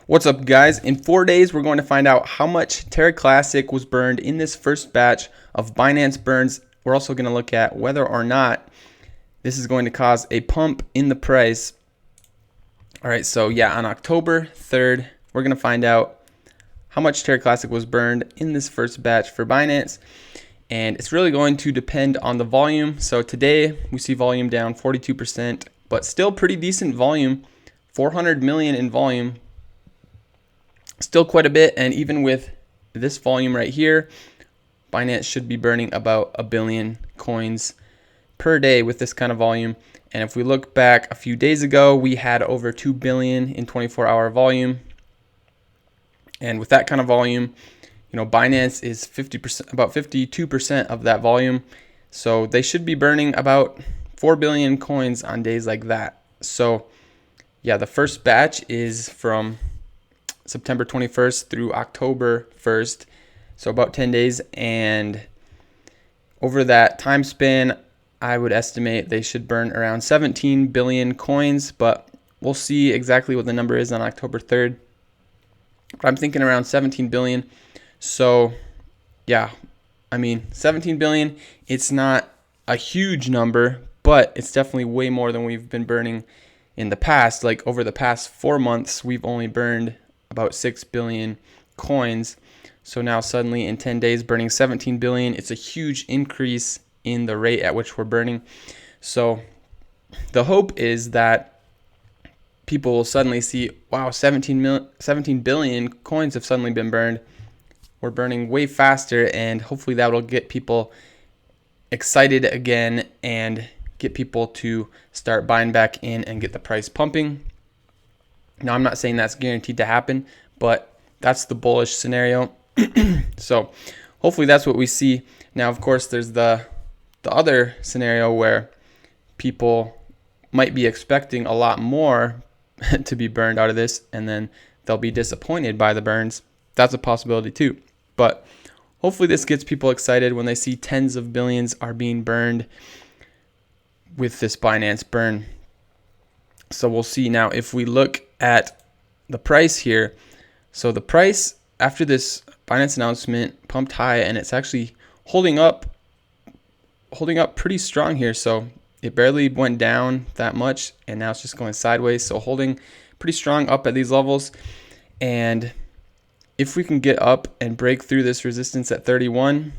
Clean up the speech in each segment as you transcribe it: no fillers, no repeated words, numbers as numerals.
What's up, guys? In 4 days, we're going to find out how much Terra Classic was burned in this first batch of Binance burns. We're also going to look at whether or not this is going to cause a pump in the price. All right, so yeah, on October 3rd, we're going to find out how much Terra Classic was burned in this first batch for Binance. And it's really going to depend on the volume. So today, we see volume down 42%, but still pretty decent volume, 400 million in volume. Still quite a bit, and even with this volume right here, Binance should be burning about 1 billion coins per day with this kind of volume. And if we look back a few days ago, we had over 2 billion in 24-hour volume. And with that kind of volume, Binance is 50%, about 52% of that volume. So they should be burning about 4 billion coins on days like that. So yeah, the first batch is from September 21st through October 1st, so about 10 days, and over that time span, I would estimate they should burn around 17 billion coins, but we'll see exactly what the number is on October 3rd. But I'm thinking around 17 billion. So yeah, I mean, 17 billion, it's not a huge number, but it's definitely way more than we've been burning in the past. Like over the past 4 months, we've only burned about 6 billion coins. So now suddenly in 10 days burning 17 billion, it's a huge increase in the rate at which we're burning. So the hope is that people will suddenly see, wow, 17 billion coins have suddenly been burned. We're burning way faster, and hopefully that will get people excited again and get people to start buying back in and get the price pumping. Now, I'm not saying that's guaranteed to happen, but that's the bullish scenario. So hopefully that's what we see. Now, of course, there's the other scenario where people might be expecting a lot more to be burned out of this, and then they'll be disappointed by the burns. That's a possibility too. But hopefully this gets people excited when they see tens of billions are being burned with this Binance burn. So we'll see. Now, if we look at the price here, so the price after this Binance announcement pumped high, and it's actually holding up pretty strong here. So it barely went down that much, and now it's just going sideways. So holding pretty strong up at these levels. And if we can get up and break through this resistance at 31,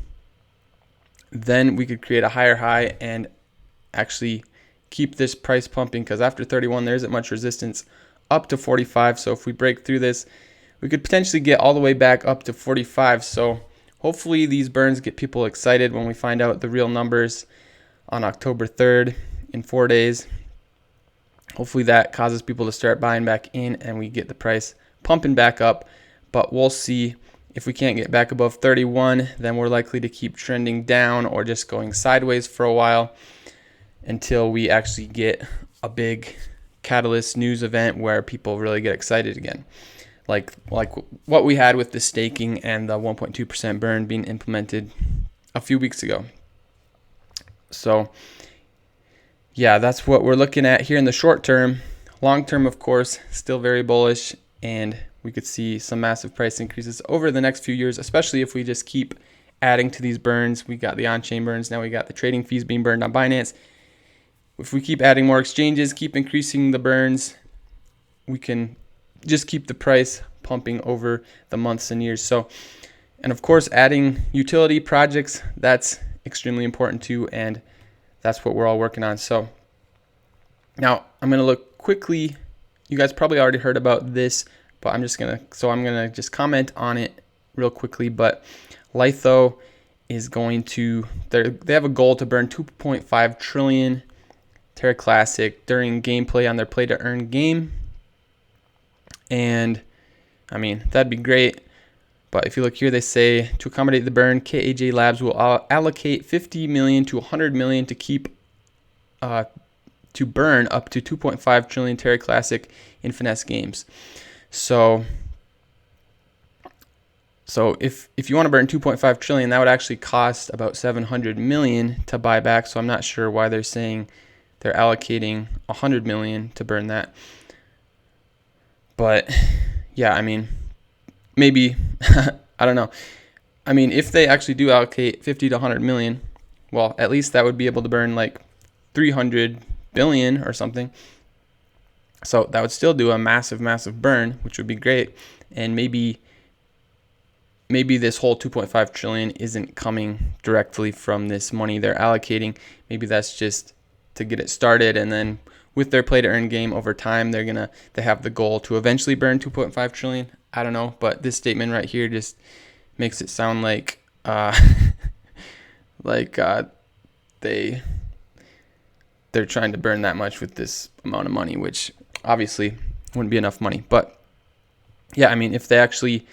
then we could create a higher high and actually keep this price pumping, because after 31 there isn't much resistance up to 45. So if we break through this, we could potentially get all the way back up to 45. So hopefully these burns get people excited when we find out the real numbers on October 3rd in 4 days. Hopefully that causes people to start buying back in and we get the price pumping back up. But we'll see. If we can't get back above 31, then we're likely to keep trending down or just going sideways for a while until we actually get a big catalyst news event where people really get excited again. Like what we had with the staking and the 1.2% burn being implemented a few weeks ago. So yeah, that's what we're looking at here in the short term. Long term, of course, still very bullish, and we could see some massive price increases over the next few years, especially if we just keep adding to these burns. We got the on-chain burns, now we got the trading fees being burned on Binance. If we keep adding more exchanges, keep increasing the burns, we can just keep the price pumping over the months and years. So, and of course, adding utility projects, that's extremely important too, and that's what we're all working on. So now I'm going to look quickly. You guys probably already heard about this, but I'm going to just comment on it real quickly. But Litho is going to, they have a goal to burn 2.5 trillion Terra Classic during gameplay on their play to earn game. And I mean, that'd be great. But if you look here, they say to accommodate the burn, KAJ Labs will allocate 50 million to 100 million to keep to burn up to 2.5 trillion Terra Classic in finesse games. So if you want to burn 2.5 trillion, that would actually cost about 700 million to buy back. So I'm not sure why they're saying they're allocating 100 million to burn that. But yeah, I mean, maybe, I don't know. I mean, if they actually do allocate 50 to 100 million, well, at least that would be able to burn like 300 billion or something. So that would still do a massive, massive burn, which would be great. And maybe this whole 2.5 trillion isn't coming directly from this money they're allocating. Maybe that's just to get it started, and then with their play to earn game over time, they have the goal to eventually burn 2.5 trillion. I don't know, but this statement right here just makes it sound like they're trying to burn that much with this amount of money, which obviously wouldn't be enough money. But yeah, I mean, if they actually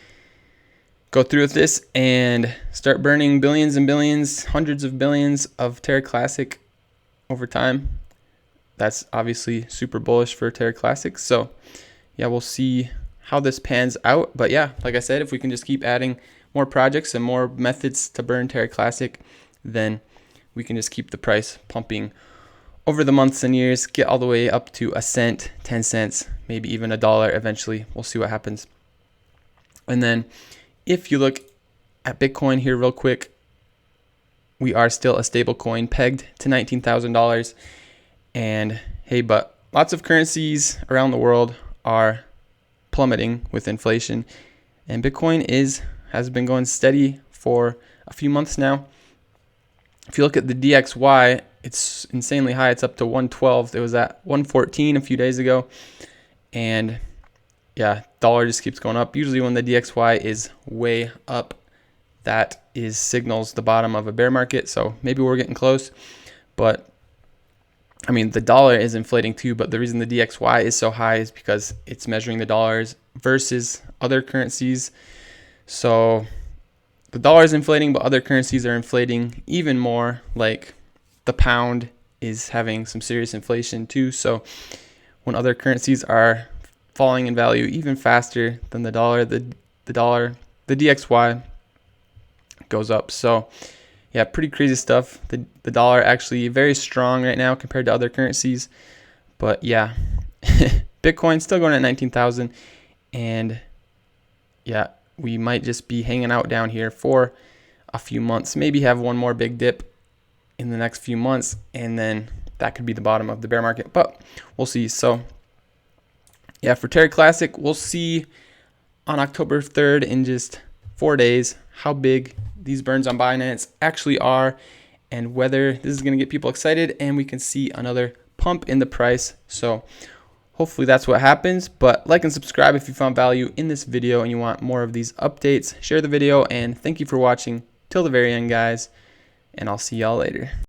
go through with this and start burning billions and billions, hundreds of billions of Terra Classic over time, that's obviously super bullish for Terra Classic. So yeah, we'll see how this pans out. But yeah, like I said, if we can just keep adding more projects and more methods to burn Terra Classic, then we can just keep the price pumping over the months and years, get all the way up to a cent, 10 cents, maybe even $1 eventually. We'll see what happens. And then if you look at Bitcoin here real quick, we are still a stable coin pegged to $19,000. And hey, but lots of currencies around the world are plummeting with inflation. And Bitcoin has been going steady for a few months now. If you look at the DXY, it's insanely high. It's up to 112. It was at 114 a few days ago. And yeah, dollar just keeps going up. Usually when the DXY is way up, that signals the bottom of a bear market. So maybe we're getting close. But I mean, the dollar is inflating too, but the reason the DXY is so high is because it's measuring the dollars versus other currencies. So the dollar is inflating, but other currencies are inflating even more. Like the pound is having some serious inflation too. So when other currencies are falling in value even faster than the dollar, the DXY goes up. So yeah, pretty crazy stuff. The dollar actually very strong right now compared to other currencies. But yeah, Bitcoin still going at 19,000, and yeah, we might just be hanging out down here for a few months, maybe have one more big dip in the next few months, and then that could be the bottom of the bear market, but we'll see. So yeah, for Terra Classic, we'll see on October 3rd, in just 4 days, how big these burns on Binance actually are and whether this is going to get people excited and we can see another pump in the price. So hopefully that's what happens. But like and subscribe if you found value in this video and you want more of these updates. Share the video, and thank you for watching till the very end, guys, and I'll see y'all later.